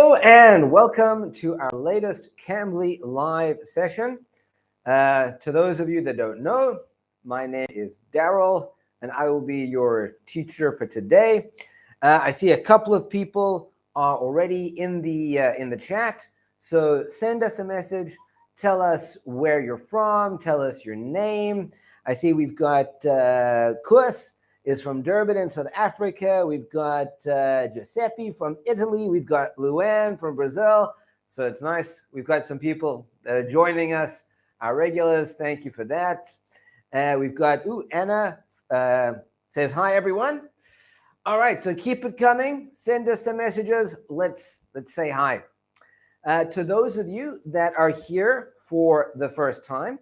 Hello and welcome to our latest Cambly live session. To those of you that don't know, my name is Daryl and I will be your teacher for today. I see a couple of people are already in the chat, so send us a message. Tell us where you're from. Tell us your name. I see we've got Kus is from Durban in South Africa. We've got Giuseppe from Italy. We've got Luann from Brazil. So it's nice. We've got some people that are joining us, our regulars. Thank you for that. We've got, Anna says, hi, everyone. All right, so keep it coming. Send us some messages. Let's say hi. To those of you that are here for the first time,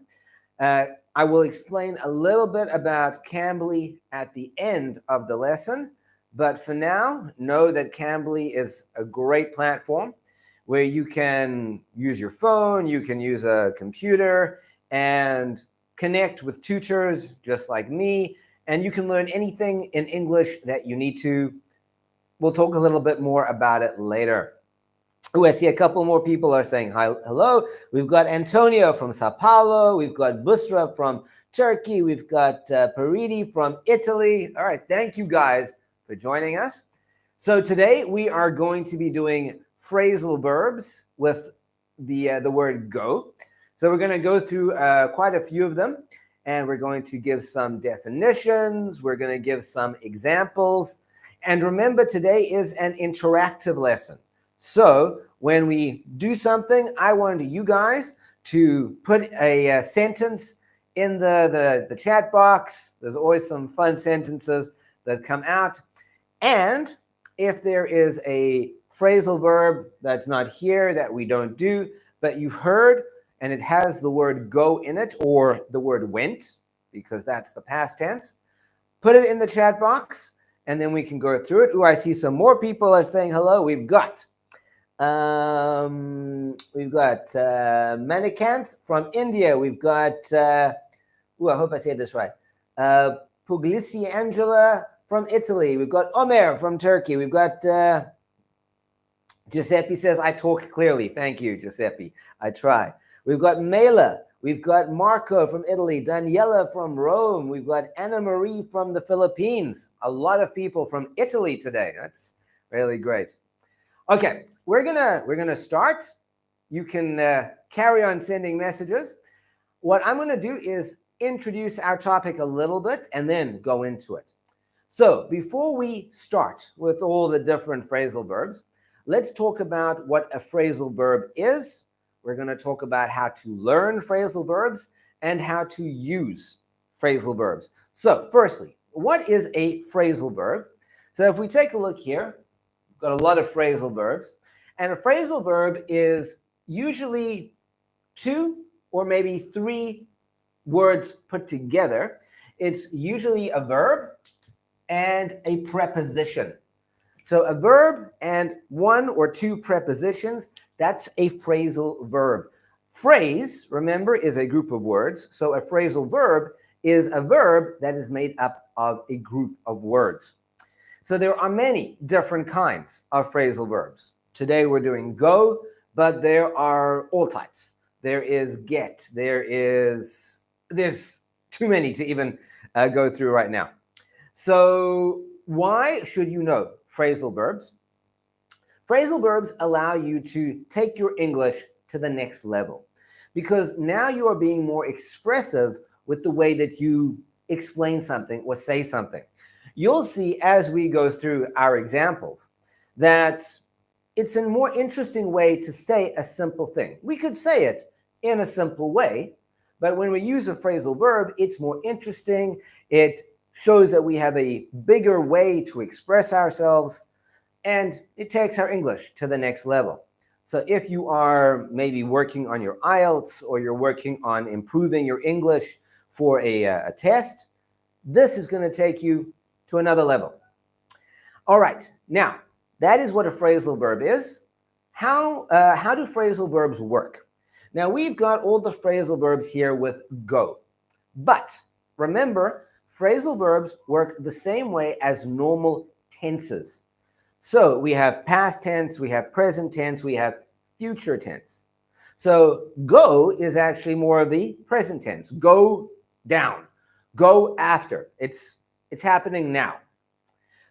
I will explain a little bit about Cambly at the end of the lesson. But for now, know that Cambly is a great platform where you can use your phone, you can use a computer, and connect with tutors just like me. And you can learn anything in English that you need to. We'll talk a little bit more about it later. I see a couple more people are saying hi, hello. We've got Antonio from Sao Paulo. We've got Busra from Turkey. We've got Paridi from Italy. All right, thank you guys for joining us. So today we are going to be doing phrasal verbs with the word go. So we're going to go through quite a few of them, and we're going to give some definitions. We're going to give some examples. And remember, today is an interactive lesson. So when we do something, I want you guys to put a sentence in the chat box. There's always some fun sentences that come out. And if there is a phrasal verb that's not here that we don't do, but you've heard and it has the word go in it or the word went, because that's the past tense, put it in the chat box and then we can go through it. I see some more people are saying hello. We've got Manikanth from India. We've got, I hope I said this right, Puglisi Angela from Italy. We've got Omer from Turkey. We've got Giuseppe says, I talk clearly. Thank you, Giuseppe. I try. We've got Mela. We've got Marco from Italy. Daniela from Rome. We've got Anna Marie from the Philippines. A lot of people from Italy today. That's really great. Okay, we're gonna start. You can carry on sending messages. What I'm gonna do is introduce our topic a little bit and then go into it. So before we start with all the different phrasal verbs, let's talk about what a phrasal verb is. We're gonna talk about how to learn phrasal verbs and how to use phrasal verbs. So firstly, what is a phrasal verb? So if we take a look here, got a lot of phrasal verbs, and a phrasal verb is usually 2 or maybe 3 words put together. It's usually a verb and a preposition. So a verb and 1 or 2 prepositions, that's a phrasal verb. Phrase, remember, is a group of words. So a phrasal verb is a verb that is made up of a group of words. So there are many different kinds of phrasal verbs. Today we're doing go, but there are all types. There is get. There's too many to even go through right now. So why should you know phrasal verbs? Phrasal verbs allow you to take your English to the next level because now you are being more expressive with the way that you explain something or say something. You'll see as we go through our examples that it's a more interesting way to say a simple thing. We could say it in a simple way, but when we use a phrasal verb, it's more interesting. It shows that we have a bigger way to express ourselves, and it takes our English to the next level. So if you are maybe working on your IELTS or you're working on improving your English for a test, this is going to take you to another level. All right, now that is what a phrasal verb is. How do phrasal verbs work? Now we've got all the phrasal verbs here with go, but remember, phrasal verbs work the same way as normal tenses. So we have past tense, we have present tense, we have future tense. So go is actually more of the present tense. Go down, go after. It's happening now.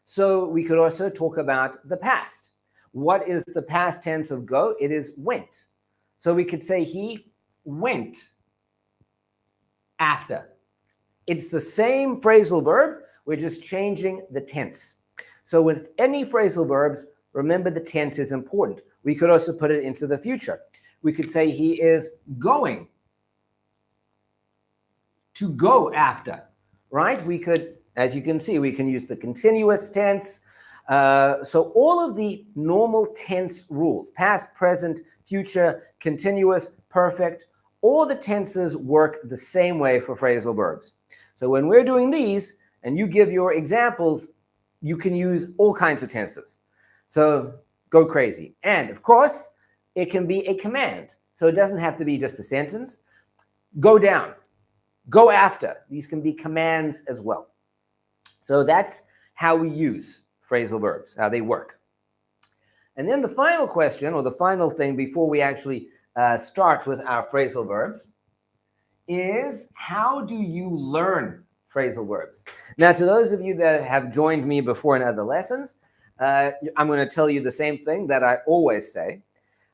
So we could also talk about the past. What is the past tense of go? It is went. So we could say he went after. It's the same phrasal verb, we're just changing the tense. So with any phrasal verbs, remember the tense is important. We could also put it into the future. We could say he is going to go after, right? We could, as you can see, we can use the continuous tense. So all of the normal tense rules, past, present, future, continuous, perfect, all the tenses work the same way for phrasal verbs. So when we're doing these and you give your examples, you can use all kinds of tenses. So go crazy. And of course, it can be a command. So it doesn't have to be just a sentence. Go down, go after. These can be commands as well. So that's how we use phrasal verbs, how they work. And then the final question, or the final thing before we actually start with our phrasal verbs, is how do you learn phrasal verbs? Now, to those of you that have joined me before in other lessons, I'm going to tell you the same thing that I always say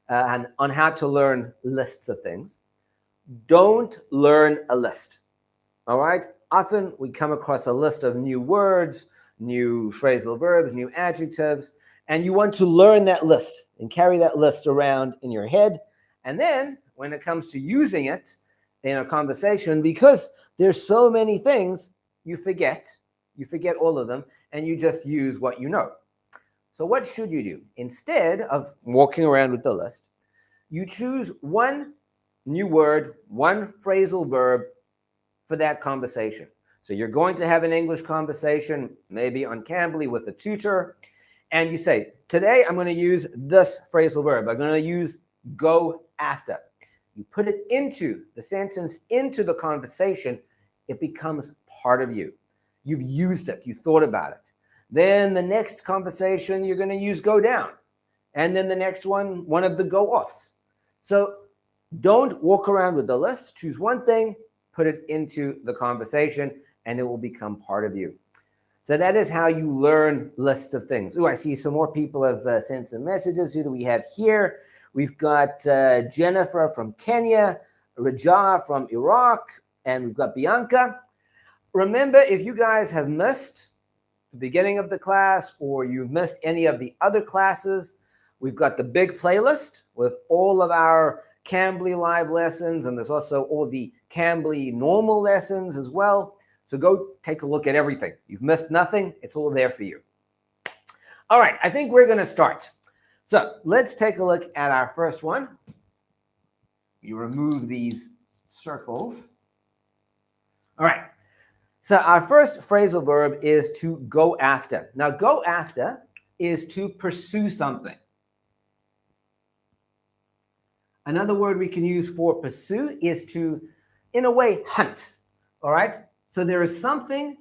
on how to learn lists of things. Don't learn a list. All right? Often we come across a list of new words, new phrasal verbs, new adjectives, and you want to learn that list and carry that list around in your head. And then when it comes to using it in a conversation, because there's so many things, you forget all of them, and you just use what you know. So what should you do? Instead of walking around with the list, you choose one new word, one phrasal verb for that conversation. So you're going to have an English conversation, maybe on Cambly with a tutor, and you say, today I'm going to use this phrasal verb. I'm going to use go after. You put it into the sentence, into the conversation, it becomes part of you. You've used it, you thought about it. Then the next conversation, you're going to use go down. And then the next one of the go offs. So don't walk around with the list. Choose one thing, put it into the conversation, and it will become part of you. So that is how you learn lists of things. Oh, I see some more people have sent some messages. Who do we have here? We've got Jennifer from Kenya, Raja from Iraq, and we've got Bianca. Remember, if you guys have missed the beginning of the class or you've missed any of the other classes, we've got the big playlist with all of our Cambly live lessons, and there's also all the Cambly normal lessons as well. So go take a look at everything. You've missed nothing. It's all there for you. All right, I think we're going to start. So let's take a look at our first one. You remove these circles. All right. So our first phrasal verb is to go after. Now, go after is to pursue something. Another word we can use for pursue is to, in a way, hunt. All right? So there is something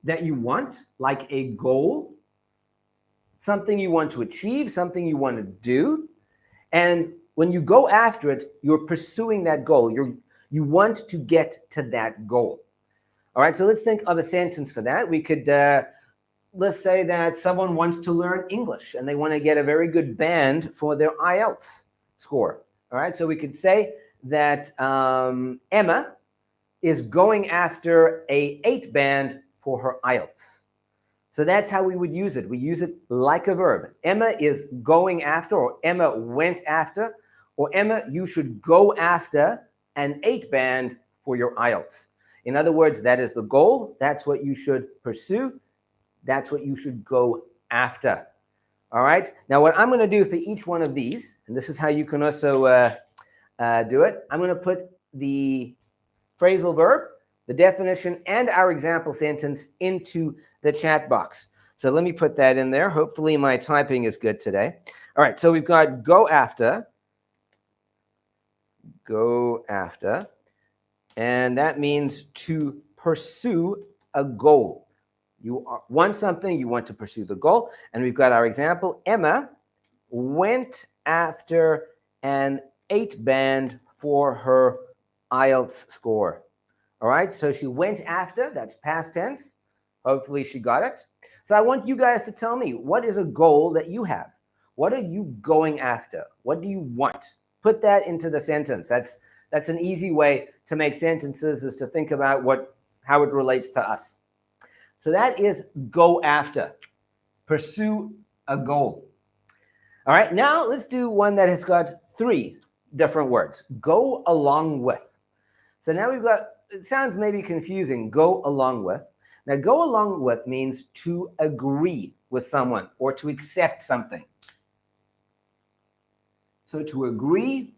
that you want, like a goal, something you want to achieve, something you want to do. And when you go after it, you're pursuing that goal. You want to get to that goal. All right, so let's think of a sentence for that. We could, let's say that someone wants to learn English and they want to get a very good band for their IELTS score. All right, so we could say that Emma is going after a 8 band for her IELTS. So that's how we would use it. We use it like a verb. Emma is going after, or Emma went after, or Emma, you should go after an 8 band for your IELTS. In other words, that is the goal. That's what you should pursue. That's what you should go after. All right. Now, what I'm going to do for each one of these, and this is how you can also do it, I'm going to put the phrasal verb, the definition, and our example sentence into the chat box. So let me put that in there. Hopefully my typing is good today. All right. So we've got go after. Go after. And that means to pursue a goal. want something, you want to pursue the goal. And we've got our example. Emma went after an 8 band for her IELTS score. All right, so she went after, that's past tense. Hopefully she got it. So I want you guys to tell me, what is a goal that you have? What are you going after? What do you want? Put that into the sentence. That's an easy way to make sentences, is to think about how it relates to us. So that is go after. Pursue a goal. All right, now let's do one that has got 3 different words. Go along with. So now we've got, it sounds maybe confusing, go along with. Now, go along with means to agree with someone or to accept something. So to agree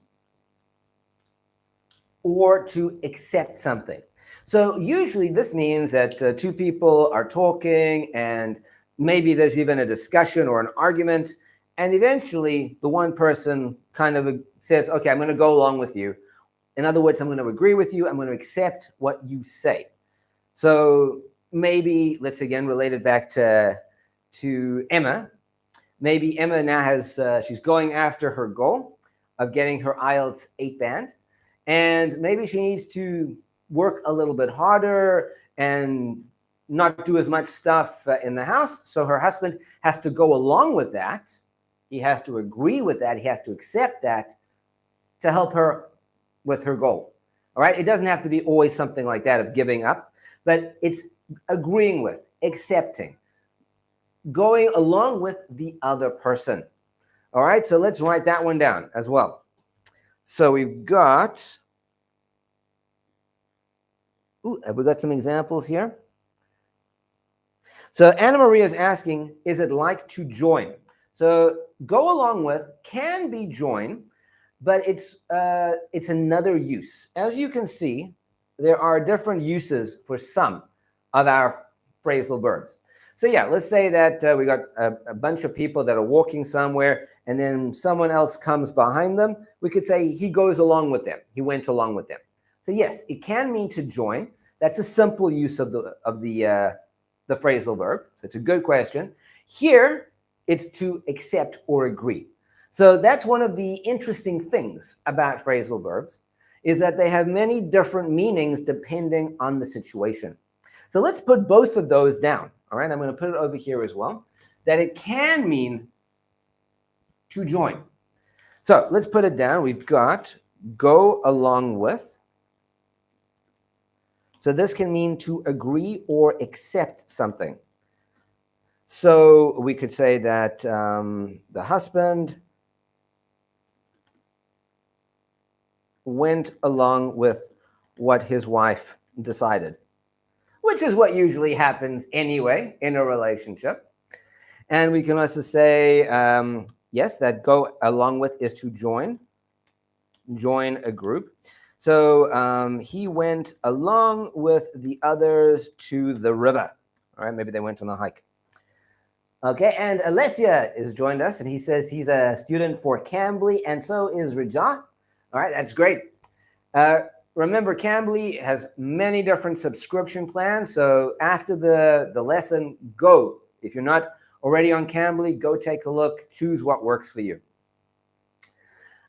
or to accept something. So usually this means that 2 people are talking and maybe there's even a discussion or an argument, and eventually the one person kind of says, okay, I'm going to go along with you. In other words, I'm going to agree with you. I'm going to accept what you say. So maybe let's again relate it back to Emma. Maybe Emma now has, she's going after her goal of getting her IELTS 8 band. And maybe she needs to work a little bit harder and not do as much stuff in the house. So her husband has to go along with that. He has to agree with that. He has to accept that to help her with her goal. All right. It doesn't have to be always something like that of giving up, but it's agreeing with, accepting, going along with the other person. All right. So let's write that one down as well. So we've got, have we got some examples here? So Anna Maria is asking, is it like to join? So go along with can be join, but it's another use. As you can see, there are different uses for some of our phrasal verbs. So yeah, let's say that we got a bunch of people that are walking somewhere, and then someone else comes behind them. We could say he goes along with them. He went along with them. So yes, it can mean to join. That's a simple use of the phrasal verb. So it's a good question. Here, it's to accept or agree. So that's one of the interesting things about phrasal verbs, is that they have many different meanings depending on the situation. So let's put both of those down. All right, I'm going to put it over here as well, that it can mean to join. So let's put it down. We've got go along with. So this can mean to agree or accept something. So we could say that the husband went along with what his wife decided, which is what usually happens anyway in a relationship. And we can also say, yes, that go along with is to join a group. So he went along with the others to the river. All right, maybe they went on a hike. Okay, and Alessia has joined us, and he says he's a student for Cambly, and so is Raja. All right, that's great. Remember, Cambly has many different subscription plans. So after the lesson, go. If you're not already on Cambly, go take a look. Choose what works for you.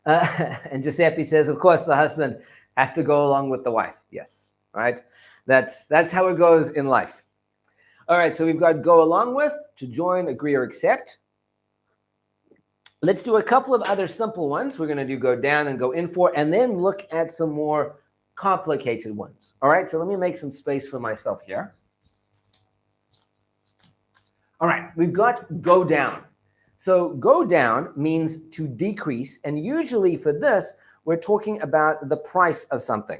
And Giuseppe says, of course, the husband has to go along with the wife. Yes, right? That's how it goes in life. All right, so we've got go along with, to join, agree, or accept. Let's do a couple of other simple ones. We're going to do go down and go in for, and then look at some more complicated ones. All right, so let me make some space for myself here. All right, we've got go down. So go down means to decrease, and usually for this, we're talking about the price of something.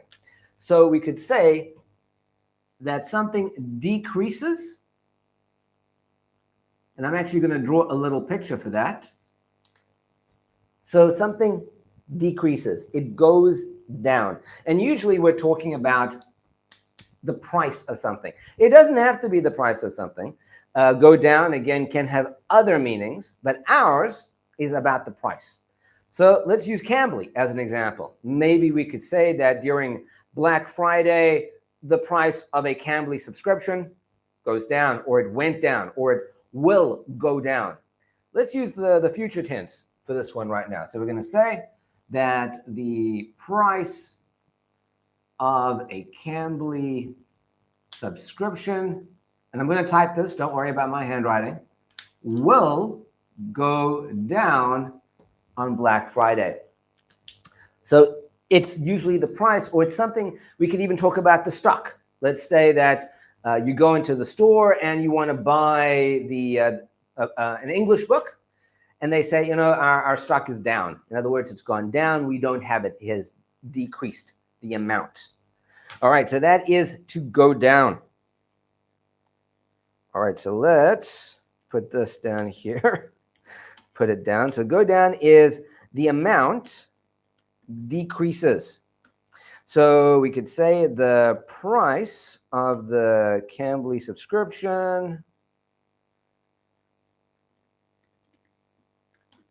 So we could say that something decreases, and I'm actually going to draw a little picture for that. So something decreases, it goes down. And usually we're talking about the price of something. It doesn't have to be the price of something. Go down, again, can have other meanings, but ours is about the price. So let's use Cambly as an example. Maybe we could say that during Black Friday, the price of a Cambly subscription goes down, or it went down, or it will go down. Let's use the future tense for this one right now. So we're going to say that the price of a Cambly subscription, and I'm going to type this, don't worry about my handwriting, will go down on Black Friday. So it's usually the price, or it's something. We could even talk about the stock. Let's say that you go into the store and you want to buy an English book, and they say, our stock is down. In other words, it's gone down. We don't have it. It has decreased the amount. All right, so that is to go down. All right, so let's put this down here. Put it down. So go down is the amount decreases. So we could say the price of the Cambly subscription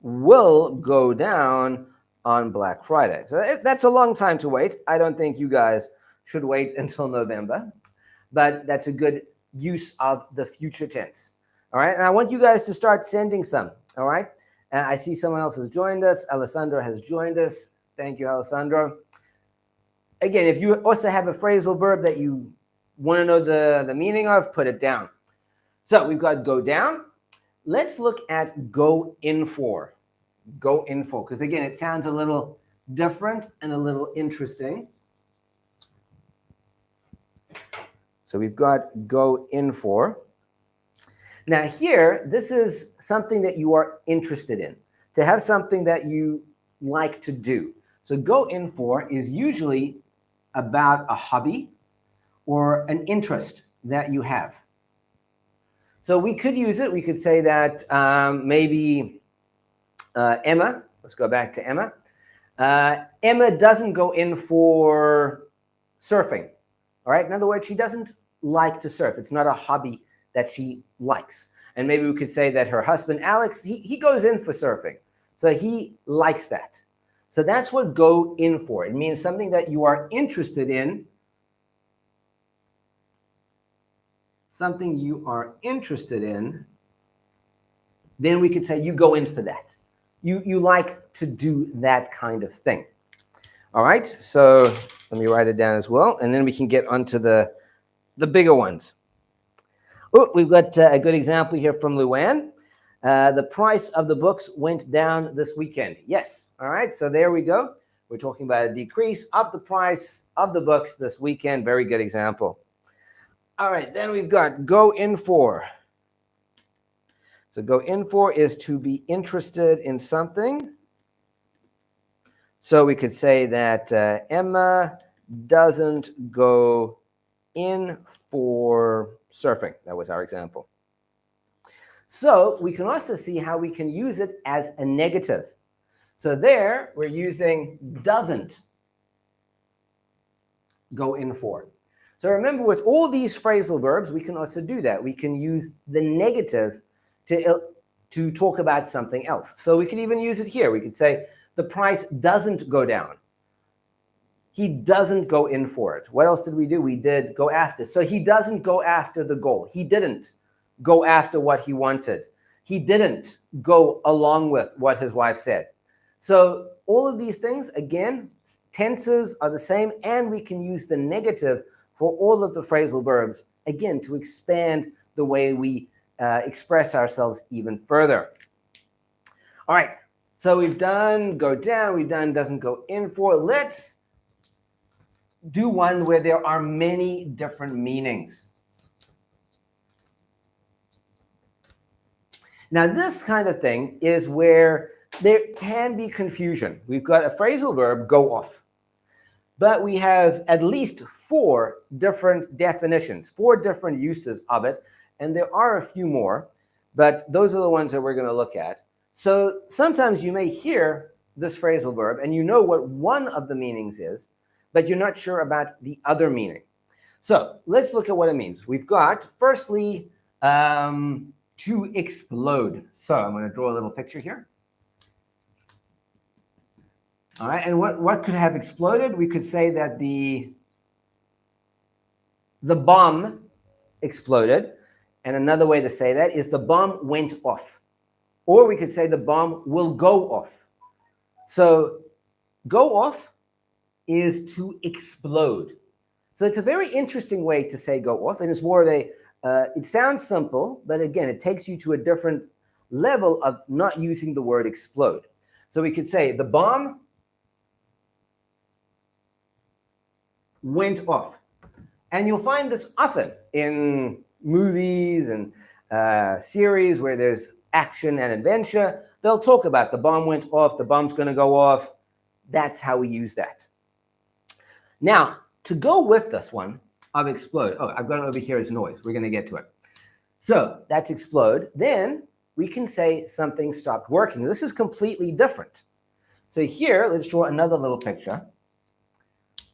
will go down on Black Friday. So that's a long time to wait. I don't think you guys should wait until November, but that's a good use of the future tense. All right, and I want you guys to start sending some. All right, I see someone else has joined us. Alessandro has joined us. Thank you, Alessandro. Again, if you also have a phrasal verb that you want to know the meaning of, put it down. So we've got go down. Let's look at go in for. Go in for, because again, it sounds a little different and a little interesting. So we've got go in for. Now here, this is something that you are interested in, to have something that you like to do. So go in for is usually about a hobby or an interest that you have. So we could use it. We could say that maybe Emma, let's go back to Emma. Emma doesn't go in for surfing. All right. In other words, she doesn't like to surf. It's not a hobby that she likes. And maybe we could say that her husband, Alex, he goes in for surfing. So he likes that. So that's what go in for. It means something that you are interested in. Something you are interested in. Then we could say you go in for that. You like to do that kind of thing. All right. So let me write it down as well. And then we can get onto the bigger ones. Oh, we've got a good example here from Luann. The price of the books went down this weekend. Yes. All right. So there we go. We're talking about a decrease of the price of the books this weekend. Very good example. All right. Then we've got go in for. So go in for is to be interested in something. So we could say that Emma doesn't go in for surfing. That was our example. So we can also see how we can use it as a negative. So there we're using doesn't go in for. So remember, with all these phrasal verbs, we can also do that. We can use the negative to talk about something else. So we can even use it here. We could say the price doesn't go down. He doesn't go in for it. What else did we do? We did go after. So he doesn't go after the goal. He didn't go after what he wanted. He didn't go along with what his wife said. So all of these things, again, tenses are the same, and we can use the negative for all of the phrasal verbs, again, to expand the way we express ourselves even further. All right, so we've done go down, we've done doesn't go in for. Let's do one where there are many different meanings. Now, this kind of thing is where there can be confusion. We've got a phrasal verb, go off, but we have at least 4 different definitions, 4 different uses of it, and there are a few more, but those are the ones that we're going to look at. So sometimes you may hear this phrasal verb, and you know what one of the meanings is, but you're not sure about the other meaning. So let's look at what it means. We've got, firstly, to explode. So I'm going to draw a little picture here. All right, and what could have exploded? We could say that the bomb exploded. And another way to say that is the bomb went off. Or we could say the bomb will go off. So go off is to explode. So it's a very interesting way to say go off, and it's more of a, it sounds simple, but again, it takes you to a different level of not using the word explode. So we could say the bomb went off. And you'll find this often in movies and series where there's action and adventure. They'll talk about the bomb went off, the bomb's going to go off. That's how we use that. Now, to go with this one of explode, oh, I've got it over here as noise. We're going to get to it. So that's explode. Then we can say something stopped working. This is completely different. So here, let's draw another little picture.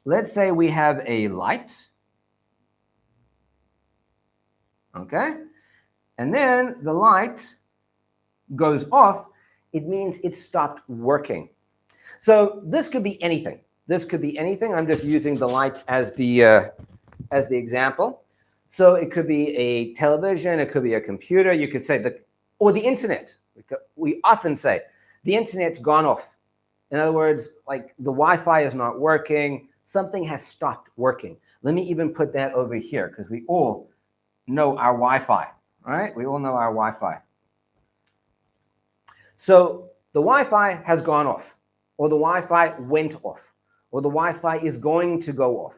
Let's say we have a light. Okay? And then the light goes off. It means it stopped working. So this could be anything. This could be anything. I'm just using the light as the example. So it could be a television. It could be a computer. You could say or the internet. We often say the internet's gone off. In other words, like the Wi-Fi is not working. Something has stopped working. Let me even put that over here because we all know our Wi-Fi, right? We all know our Wi-Fi. So the Wi-Fi has gone off, or the Wi-Fi went off, or the Wi-Fi is going to go off.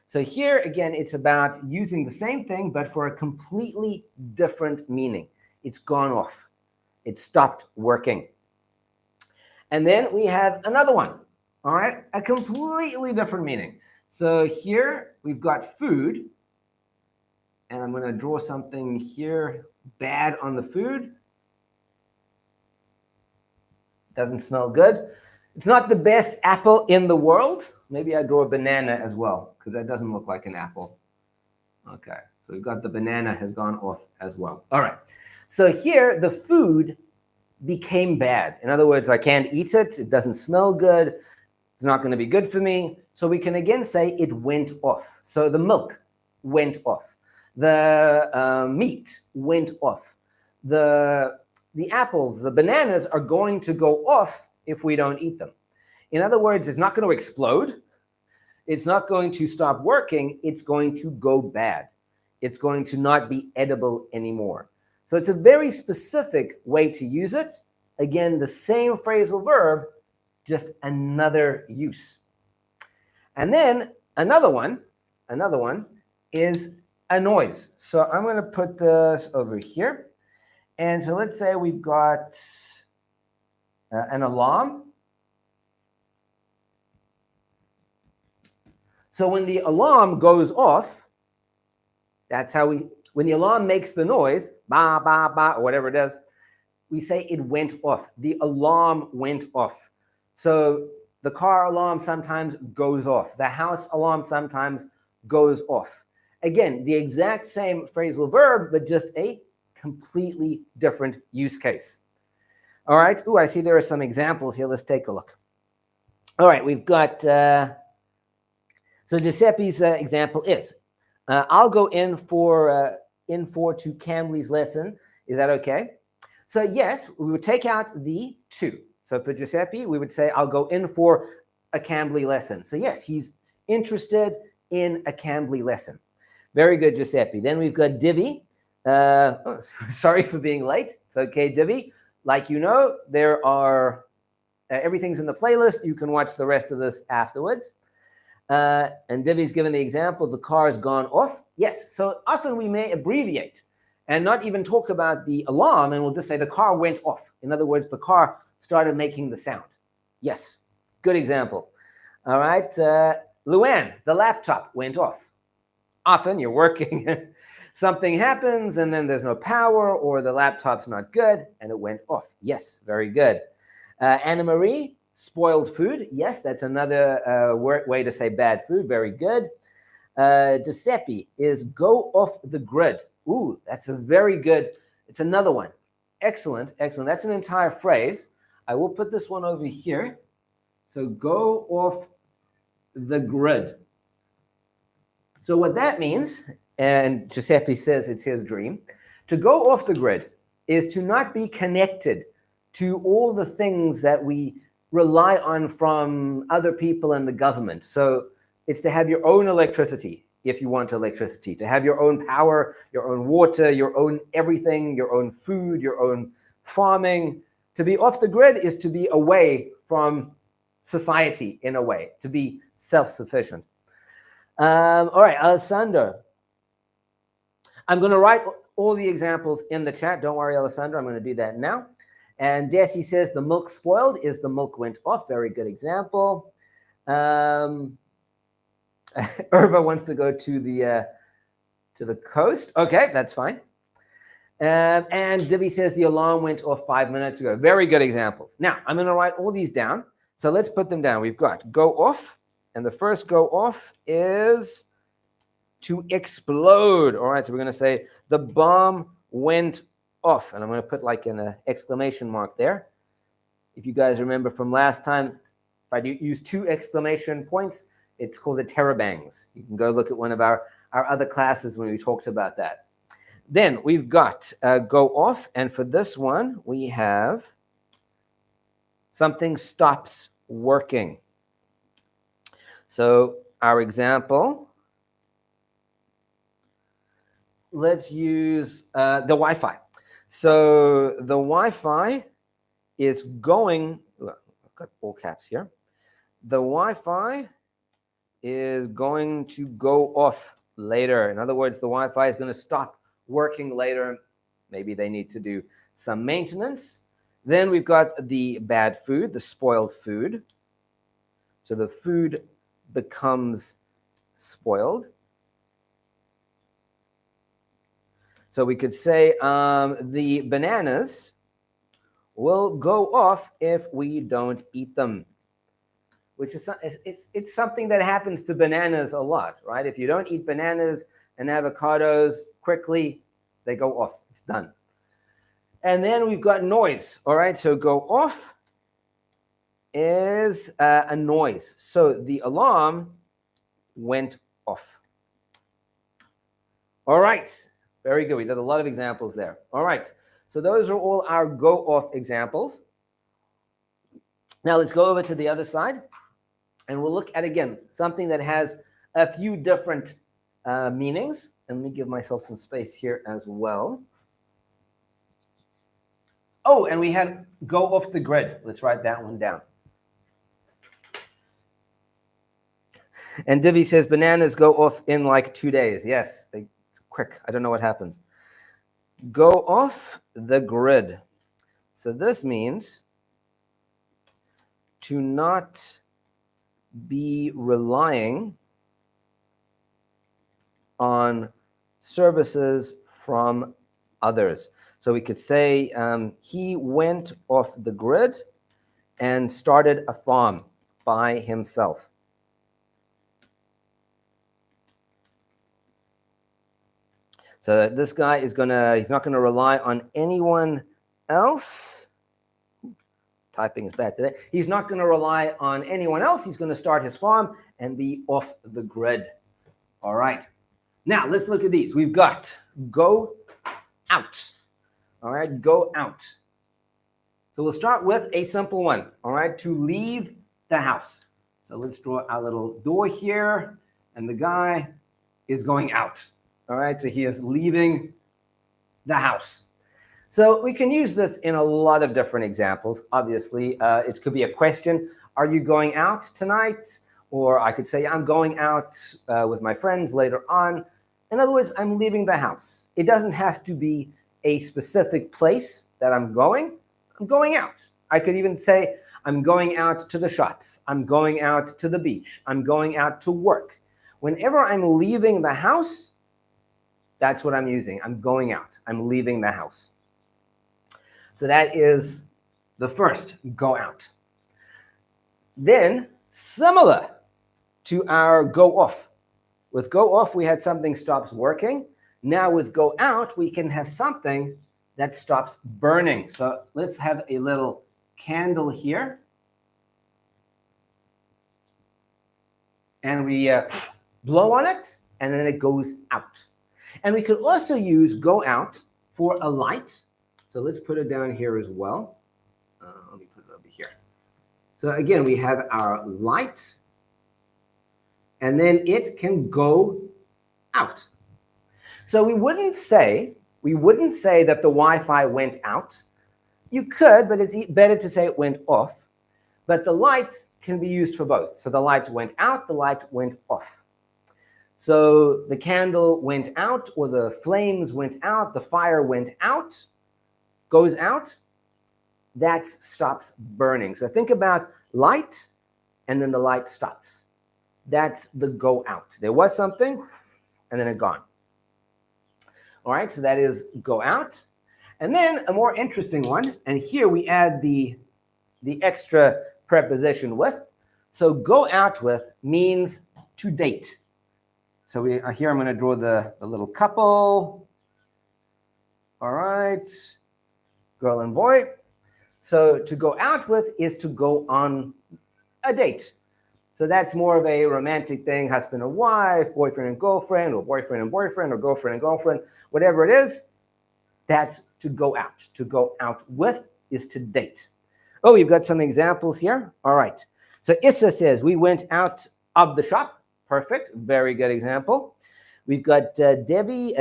So here, again, it's about using the same thing, but for a completely different meaning. It's gone off. It stopped working. And then we have another one, all right? A completely different meaning. So here we've got food, and I'm going to draw something here bad on the food. Doesn't smell good. It's not the best apple in the world. Maybe I draw a banana as well, because that doesn't look like an apple. Okay, so we've got the banana has gone off as well. All right, so here the food became bad. In other words, I can't eat it. It doesn't smell good. It's not going to be good for me. So we can again say it went off. So the milk went off. The meat went off. The apples, the bananas are going to go off if we don't eat them. In other words, it's not going to explode. It's not going to stop working. It's going to go bad. It's going to not be edible anymore. So it's a very specific way to use it. Again, the same phrasal verb, just another use. And then another one is a noise. So I'm going to put this over here. And so let's say we've got an alarm. So when the alarm goes off, that's how when the alarm makes the noise, ba, ba, ba, or whatever it does, we say it went off. The alarm went off. So the car alarm sometimes goes off. The house alarm sometimes goes off. Again, the exact same phrasal verb, but just a completely different use case. All right. Ooh, I see there are some examples here. Let's take a look. All right. We've got, so Giuseppe's example is, I'll go in for to Cambly's lesson. Is that okay? So yes, we would take out the to. So for Giuseppe, we would say, I'll go in for a Cambly lesson. So yes, he's interested in a Cambly lesson. Very good, Giuseppe. Then we've got Divi. Oh, sorry for being late. It's okay, Divi. Like you know, there are, everything's in the playlist. You can watch the rest of this afterwards. And Divi's given the example, the car has gone off. Yes, so often we may abbreviate and not even talk about the alarm, and we'll just say the car went off. In other words, the car started making the sound. Yes, good example. All right, Luann, the laptop went off. Often you're working, something happens, and then there's no power, or the laptop's not good, and it went off. Yes, very good. Anna Marie, spoiled food. Yes, that's another way to say bad food. Very good. Giuseppe is go off the grid. Ooh, that's a very good. It's another one. Excellent, excellent. That's an entire phrase. I will put this one over here. So go off the grid. So what that means and Giuseppe says it's his dream. To go off the grid is to not be connected to all the things that we rely on from other people and the government. So it's to have your own electricity, if you want electricity, to have your own power, your own water, your own everything, your own food, your own farming. To be off the grid is to be away from society in a way, to be self-sufficient. All right, Alessandro. I'm going to write all the examples in the chat. Don't worry, Alessandro. I'm going to do that now. And Desi says the milk spoiled is the milk went off. Very good example. Irva wants to go to the coast. Okay, that's fine. And Divi says the alarm went off 5 minutes ago. Very good examples. Now, I'm going to write all these down. So let's put them down. We've got go off. And the first go off is to explode. All right, so we're going to say the bomb went off. And I'm going to put like an exclamation mark there. If you guys remember from last time, if I use 2 exclamation points, it's called a terrabangs. You can go look at one of our other classes when we talked about that. Then we've got go off. And for this one, we have something stops working. So our example, let's use the Wi-Fi. So the Wi-Fi is going, I've got all caps here. The Wi-Fi is going to go off later. In other words, the Wi-Fi is going to stop working later. Maybe they need to do some maintenance. Then we've got the bad food, the spoiled food. So the food becomes spoiled. So we could say the bananas will go off if we don't eat them, which is it's something that happens to bananas a lot, right? If you don't eat bananas and avocados quickly, they go off. It's done. And then we've got noise. All right, so go off is a noise. So the alarm went off. All right, very good. We did a lot of examples there. All right, so those are all our go off examples. Now let's go over to the other side and we'll look at, again, something that has a few different meanings. And let me give myself some space here as well. Oh, and we have go off the grid. Let's write that one down. And Divi says bananas go off in like 2 days. Yes, it's quick. I don't know what happens. Go off the grid. So this means to not be relying on services from others. So we could say he went off the grid and started a farm by himself. So this guy is he's not gonna rely on anyone else. Typing is bad today. He's not gonna rely on anyone else. He's gonna start his farm and be off the grid. All right. Now let's look at these. We've got go out. All right, go out. So we'll start with a simple one. All right, to leave the house. So let's draw our little door here, and the guy is going out. All right, so he is leaving the house. So we can use this in a lot of different examples. Obviously, it could be a question. Are you going out tonight? Or I could say, I'm going out with my friends later on. In other words, I'm leaving the house. It doesn't have to be a specific place that I'm going out. I could even say, I'm going out to the shops. I'm going out to the beach. I'm going out to work. Whenever I'm leaving the house, that's what I'm using. I'm going out. I'm leaving the house. So that is the first, go out. Then, similar to our go off. With go off, we had something stops working. Now with go out, we can have something that stops burning. So let's have a little candle here. And we blow on it, and then it goes out. And we could also use go out for a light. So let's put it down here as well. Let me put it over here. So again, we have our light, and then it can go out. So we wouldn't say that the Wi-Fi went out. You could, but it's better to say it went off. But the light can be used for both. So the light went out, the light went off. So the candle went out, or the flames went out, the fire went out, goes out. That stops burning. So think about light, and then the light stops. That's the go out. There was something, and then it gone. All right, so that is go out. And then a more interesting one, and here we add the extra preposition with. So go out with means to date. So here I'm going to draw the little couple. All right, girl and boy. So to go out with is to go on a date. So that's more of a romantic thing, husband and wife, boyfriend and girlfriend, or boyfriend and boyfriend, or girlfriend and girlfriend, whatever it is, that's to go out. To go out with is to date. Oh, we've got some examples here. All right. So Issa says, we went out of the shop. Perfect. Very good example. We've got Debbie,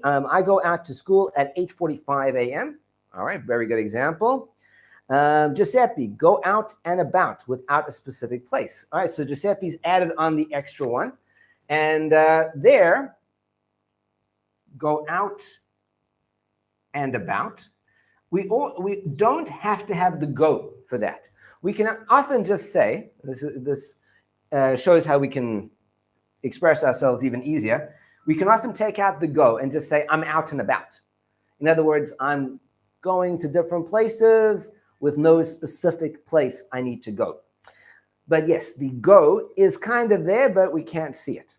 I go out to school at 8:45 a.m. All right. Very good example. Giuseppe, go out and about without a specific place. All right. So Giuseppe's added on the extra one. And there, go out and about. We don't have to have the go for that. We can often just say, this shows how we can express ourselves even easier. We can often take out the go and just say, I'm out and about. In other words, I'm going to different places with no specific place I need to go. But yes, the go is kind of there, but we can't see it.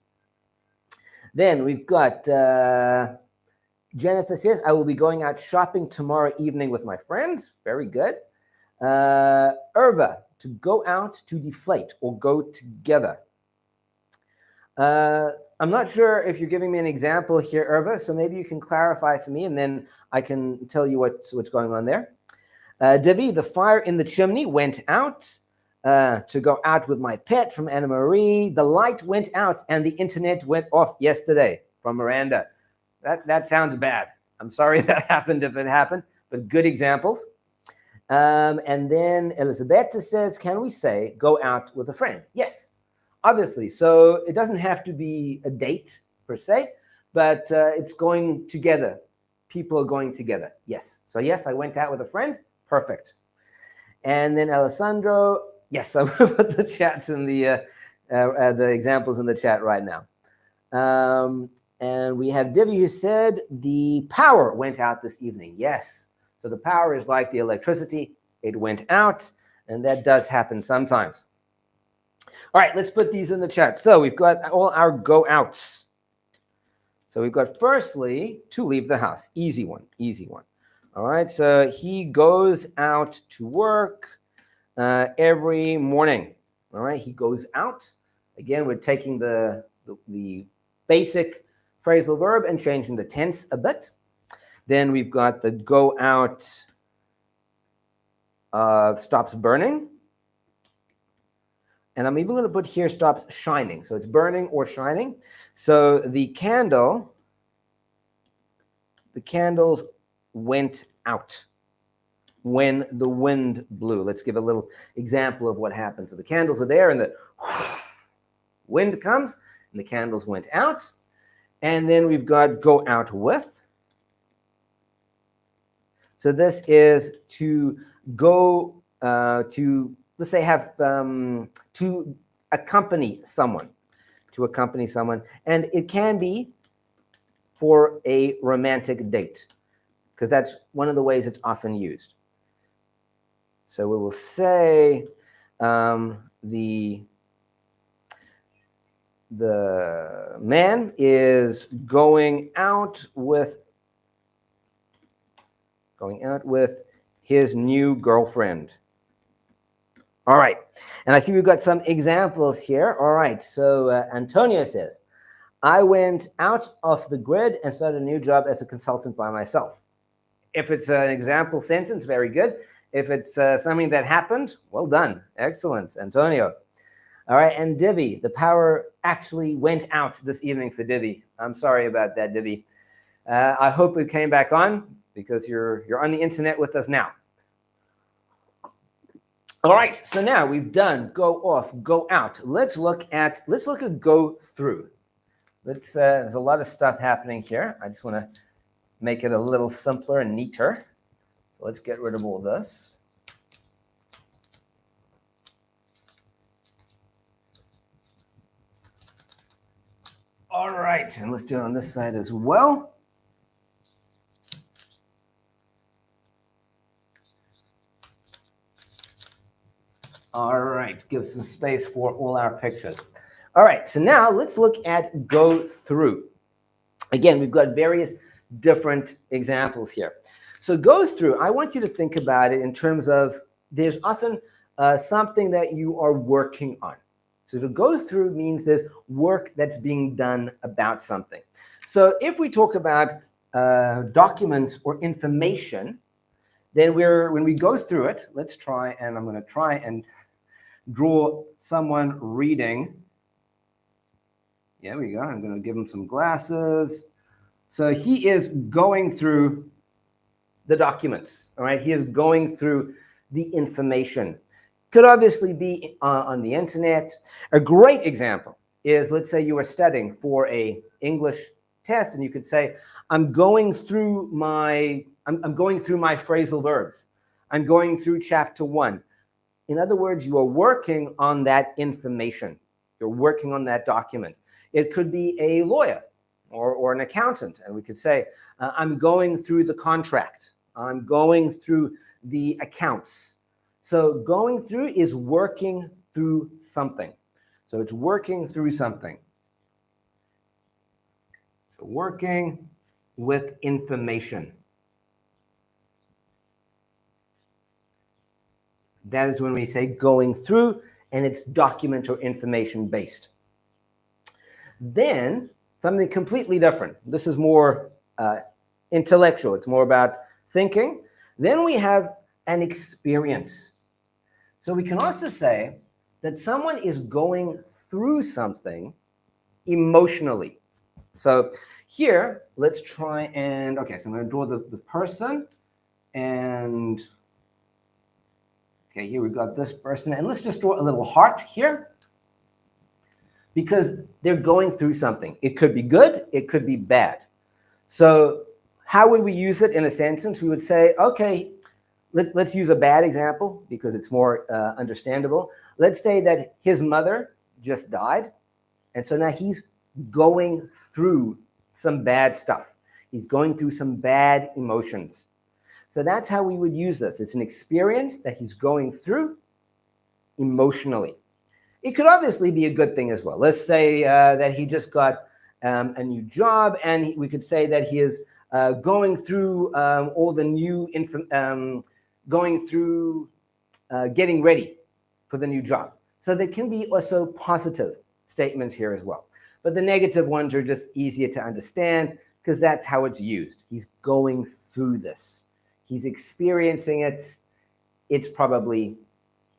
Then we've got Jennifer says, I will be going out shopping tomorrow evening with my friends. Very good. Irva, to go out to deflate or go together. I'm not sure if you're giving me an example here, Irva, so maybe you can clarify for me and then I can tell you what's going on there. Debbie, the fire in the chimney went out. To go out with my pet from Anna Marie. The light went out and the internet went off yesterday from Miranda. That sounds bad. I'm sorry that happened if it happened, but good examples. And then Elizabeth says, can we say go out with a friend? Yes, obviously. So it doesn't have to be a date per se, but it's going together. People are going together. Yes. So yes, I went out with a friend. Perfect. And then Alessandro, yes, I'm going to put the chats in the examples in the chat right now. And we have Divi who said the power went out this evening. Yes. So the power is like the electricity. It went out, and that does happen sometimes. All right, let's put these in the chat. So we've got all our go outs. So we've got firstly to leave the house. Easy one, easy one. All right, so he goes out to work every morning. All right, he goes out. Again, we're taking the basic phrasal verb and changing the tense a bit. Then we've got the go out stops burning. And I'm even going to put here stops shining. So it's burning or shining. So the candles went out when the wind blew. Let's give a little example of what happened. So the candles are there and the wind comes and the candles went out. And then we've got go out with. So this is to go to, let's say, have to accompany someone. To accompany someone. And it can be for a romantic date, because that's one of the ways it's often used. So we will say the man is going out with his new girlfriend. All right. And I see we've got some examples here. All right. So Antonio says, I went out of the grid and started a new job as a consultant by myself. If it's an example sentence, very good. If it's something that happened, well done. Excellent, Antonio. All right, and Divi, the power actually went out this evening for Divi. I'm sorry about that, Divi. I hope it came back on because you're on the internet with us now. All right, so now we've done go off, go out. Let's look at go through. There's a lot of stuff happening here. I just want to make it a little simpler and neater. So let's get rid of all this. All right, and let's do it on this side as well. All right, give some space for all our pictures. All right, so now let's look at go through. Again, we've got various different examples here. So go through, I want you to think about it in terms of there's often something that you are working on. So to go through means there's work that's being done about something. So if we talk about documents or information, then when we go through it, let's try, and I'm going to try and draw someone reading. There we go. I'm going to give him some glasses. So he is going through the documents, all right? He is going through the information. Could obviously be on the internet. A great example is, let's say you are studying for a English test, and you could say, I'm going through my phrasal verbs. I'm going through chapter 1. In other words, you are working on that information. You're working on that document. It could be a lawyer or an accountant, and we could say, I'm going through the contract. I'm going through the accounts. So going through is working through something. So it's working through something. So working with information. That is when we say going through, and it's document or information based. Then something completely different. This is more intellectual. It's more about thinking. Then we have an experience. So we can also say that someone is going through something emotionally. So here, let's try and, okay, so I'm going to draw the person, and okay, here we've got this person, and let's just draw a little heart here, because they're going through something. It could be good, it could be bad. So how would we use it in a sentence? We would say, okay, let's use a bad example because it's more understandable. Let's say that his mother just died, and so now he's going through some bad stuff. He's going through some bad emotions. So that's how we would use this. It's an experience that he's going through emotionally. It could obviously be a good thing as well. Let's say that he just got a new job, and we could say that he is going through all the new getting ready for the new job. So there can be also positive statements here as well. But the negative ones are just easier to understand because that's how it's used. He's going through this. He's experiencing it. It's probably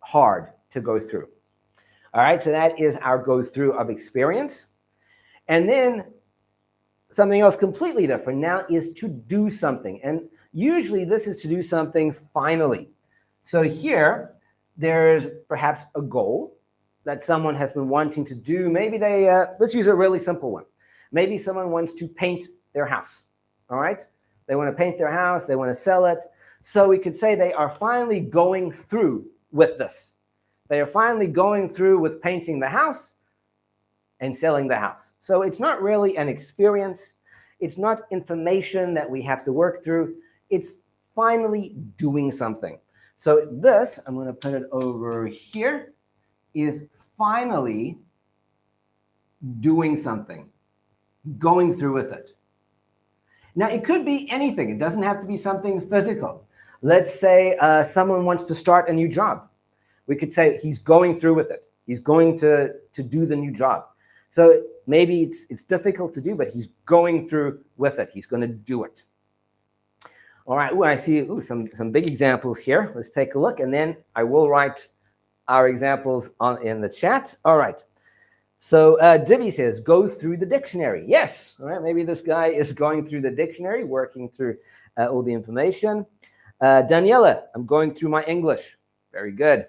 hard to go through. All right, so that is our go through of experience. And then something else completely different now is to do something. And usually this is to do something finally. So here, there's perhaps a goal that someone has been wanting to do. Maybe they, let's use a really simple one. Maybe someone wants to paint their house, all right? They want to paint their house, they want to sell it. So we could say they are finally going through with this. They are finally going through with painting the house and selling the house. So it's not really an experience. It's not information that we have to work through. It's finally doing something. So this, I'm going to put it over here, is finally doing something, going through with it. Now, it could be anything. It doesn't have to be something physical. Let's say someone wants to start a new job. We could say he's going through with it. He's going to do the new job. So maybe it's difficult to do, but he's going through with it. He's going to do it. All right. Ooh, I see some big examples here. Let's take a look, and then I will write our examples in the chat. All right. So Divi says, go through the dictionary. Yes. All right. Maybe this guy is going through the dictionary, working through all the information. Daniela, I'm going through my English. Very good.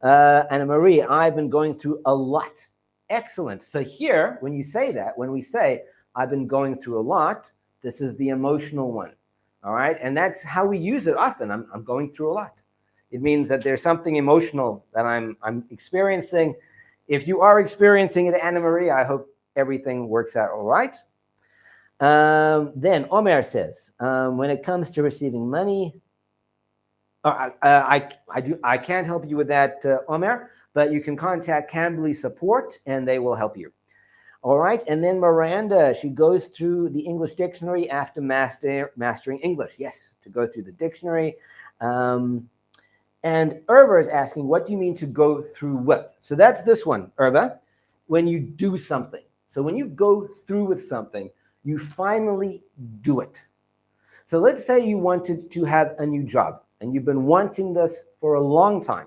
Anna Marie, I've been going through a lot. Excellent. So here, when you say that, when we say, I've been going through a lot, this is the emotional one. All right. And that's how we use it often. I'm going through a lot. It means that there's something emotional that I'm experiencing. If you are experiencing it, Anna Marie, I hope everything works out all right. Then Omer says, when it comes to receiving money, I can't help you with that, Omer, but you can contact Cambly support and they will help you. All right. And then Miranda, she goes through the English dictionary after mastering English. Yes, to go through the dictionary. And Irva is asking, what do you mean to go through with? So that's this one, Irva, when you do something. So when you go through with something, you finally do it. So let's say you wanted to have a new job and you've been wanting this for a long time,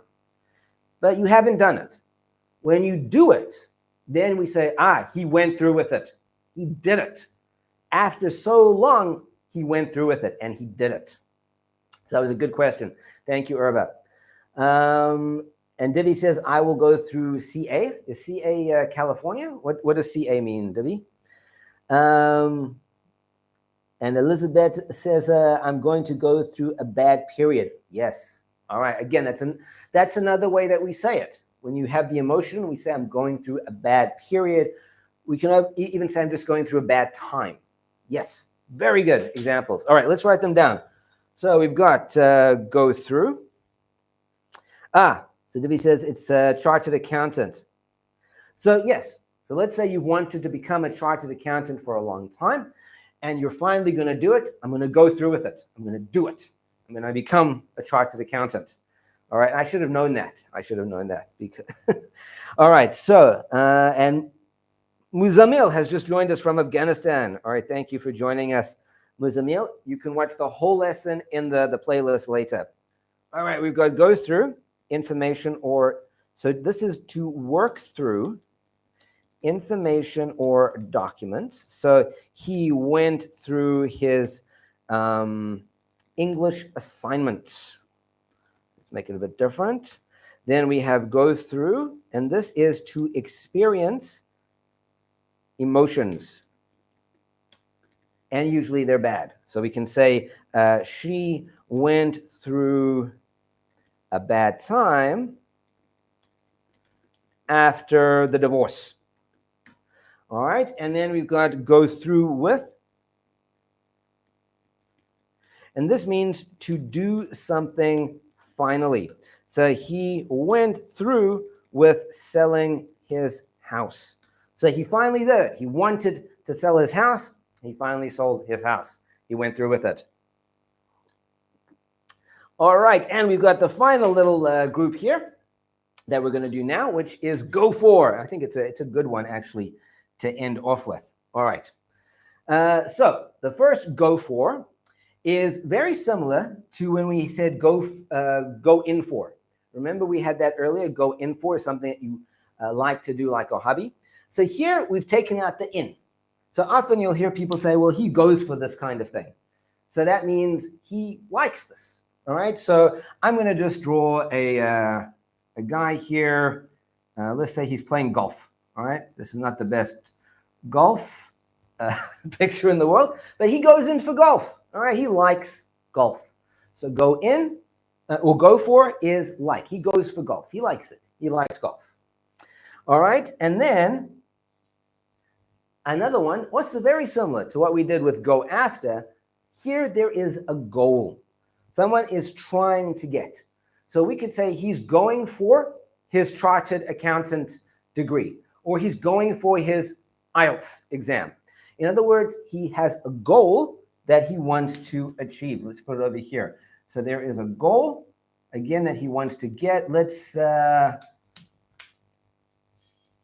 but you haven't done it. When you do it, then we say, he went through with it. He did it. After so long, he went through with it and he did it. So that was a good question. Thank you, Irva. And Divi says, I will go through CA. Is CA California? What does CA mean, Divi? And Elizabeth says, I'm going to go through a bad period. Yes. All right. Again, that's another way that we say it. When you have the emotion, we say, I'm going through a bad period. We can even say, I'm just going through a bad time. Yes. Very good examples. All right. Let's write them down. So we've got go through. So Divi says it's a chartered accountant. So yes. So let's say you've wanted to become a chartered accountant for a long time, and you're finally going to do it. I'm going to go through with it. I'm going to do it. I'm going to become a chartered accountant. All right. I should have known that. Because all right. So, and Muzamil has just joined us from Afghanistan. All right. Thank you for joining us, Muzamil. You can watch the whole lesson in the playlist later. All right. We've got go through information so this is to work through information or documents. So he went through his English assignment. Let's make it a bit different. Then we have go through, and this is to experience emotions. And usually they're bad. So we can say she went through a bad time after the divorce. All right, and then we've got go through with. And this means to do something finally. So he went through with selling his house. So he finally did it. He wanted to sell his house. He finally sold his house. He went through with it. All right, and we've got the final little group here that we're going to do now, which is go for. I think it's a good one, actually, to end off with. All right. So the first go for is very similar to when we said go in for. Remember we had that earlier, go in for, something that you like to do like a hobby. So here we've taken out the in. So often you'll hear people say, well, he goes for this kind of thing. So that means he likes this. All right. So I'm going to just draw a guy here. Let's say he's playing golf. All right. This is not the best golf picture in the world, but he goes in for golf. All right. He likes golf. So go in or go for is like. He goes for golf. He likes it. He likes golf. All right. And then another one, also very similar to what we did with go after. Here there is a goal. Someone is trying to get. So we could say he's going for his chartered accountant degree, or he's going for his IELTS exam. In other words, he has a goal that he wants to achieve. Let's put it over here. So there is a goal, again, that he wants to get. Let's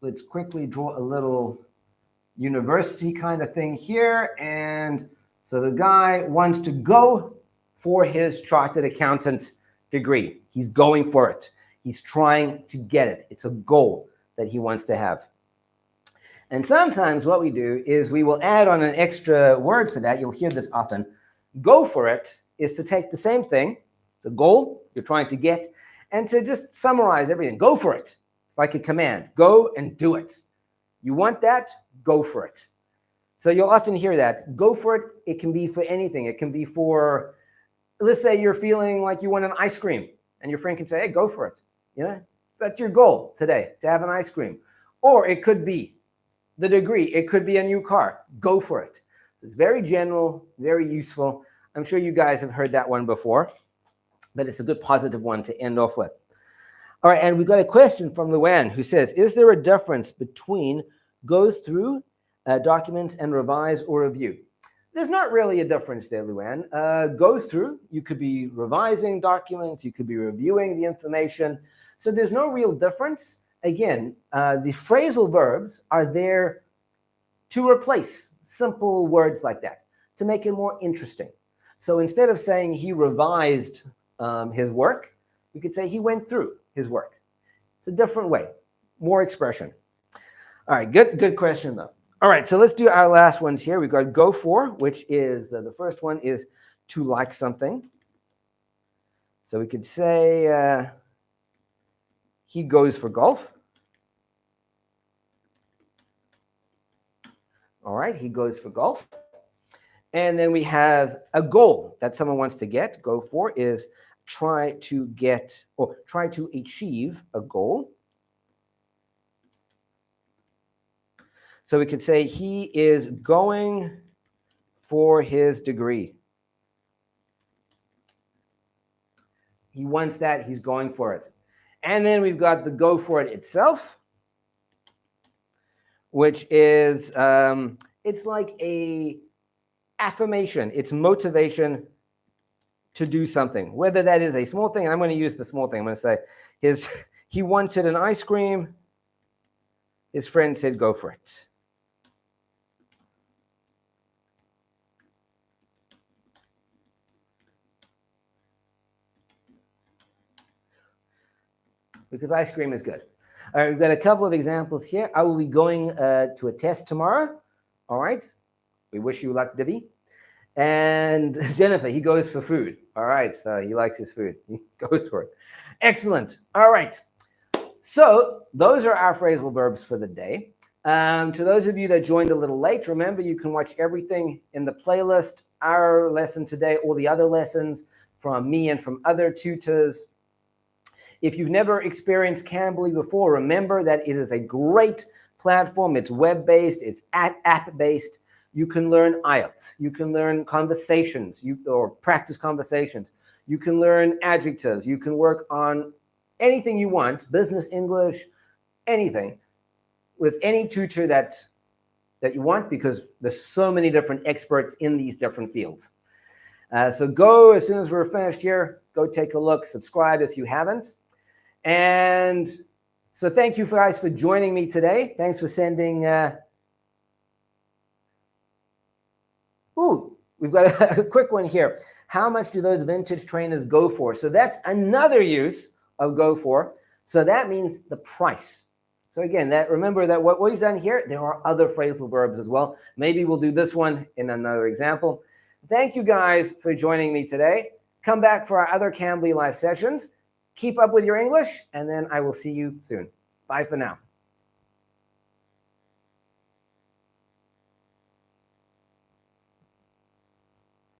let's quickly draw a little university kind of thing here. And so the guy wants to go for his chartered accountant degree. He's going for it. He's trying to get it. It's a goal that he wants to have. And sometimes what we do is we will add on an extra word for that. You'll hear this often. Go for it is to take the same thing, the goal you're trying to get, and to just summarize everything. Go for it. It's like a command. Go and do it. You want that? Go for it. So you'll often hear that. Go for it. It can be for anything. It can be for, let's say you're feeling like you want an ice cream, and your friend can say, hey, go for it. You know, that's your goal today, to have an ice cream. Or it could be the degree. It could be a new car. Go for it. So it's very general, very useful. I'm sure you guys have heard that one before, but it's a good positive one to end off with. All right, and we've got a question from Luann who says, is there a difference between go through documents and revise or review? There's not really a difference there, Luann. Go through, you could be revising documents, you could be reviewing the information. So there's no real difference. Again, the phrasal verbs are there to replace simple words like that, to make it more interesting. So instead of saying he revised his work, we could say he went through his work. It's a different way, more expression. All right, good question though. All right, so let's do our last ones here. We've got go for, which is, the first one is to like something. So we could say he goes for golf. All right, he goes for golf. And then we have a goal that someone wants to get. Go for is try to get or try to achieve a goal. So we could say he is going for his degree. He wants that, he's going for it. And then we've got the go for it itself, which is, it's like a affirmation. It's motivation to do something, whether that is a small thing. I'm going to use the small thing. I'm going to say he wanted an ice cream. His friend said, go for it. Because ice cream is good. All right, we've got a couple of examples here. I will be going to a test tomorrow. All right. We wish you luck, Divi. And Jennifer, he goes for food. All right, so he likes his food. He goes for it. Excellent. All right. So those are our phrasal verbs for the day. To those of you that joined a little late, remember you can watch everything in the playlist, our lesson today, all the other lessons from me and from other tutors. If you've never experienced Cambly before, remember that it is a great platform. It's web-based, it's app-based. You can learn IELTS. You can learn conversations or practice conversations. You can learn adjectives. You can work on anything you want, business, English, anything, with any tutor that you want, because there's so many different experts in these different fields. So go, as soon as we're finished here, go take a look, subscribe if you haven't. And so thank you guys for joining me today. Thanks for sending... we've got a quick one here. How much do those vintage trainers go for? So that's another use of go for. So that means the price. So again, remember that what we've done here, there are other phrasal verbs as well. Maybe we'll do this one in another example. Thank you guys for joining me today. Come back for our other Cambly live sessions. Keep up with your English, and then I will see you soon. Bye for now.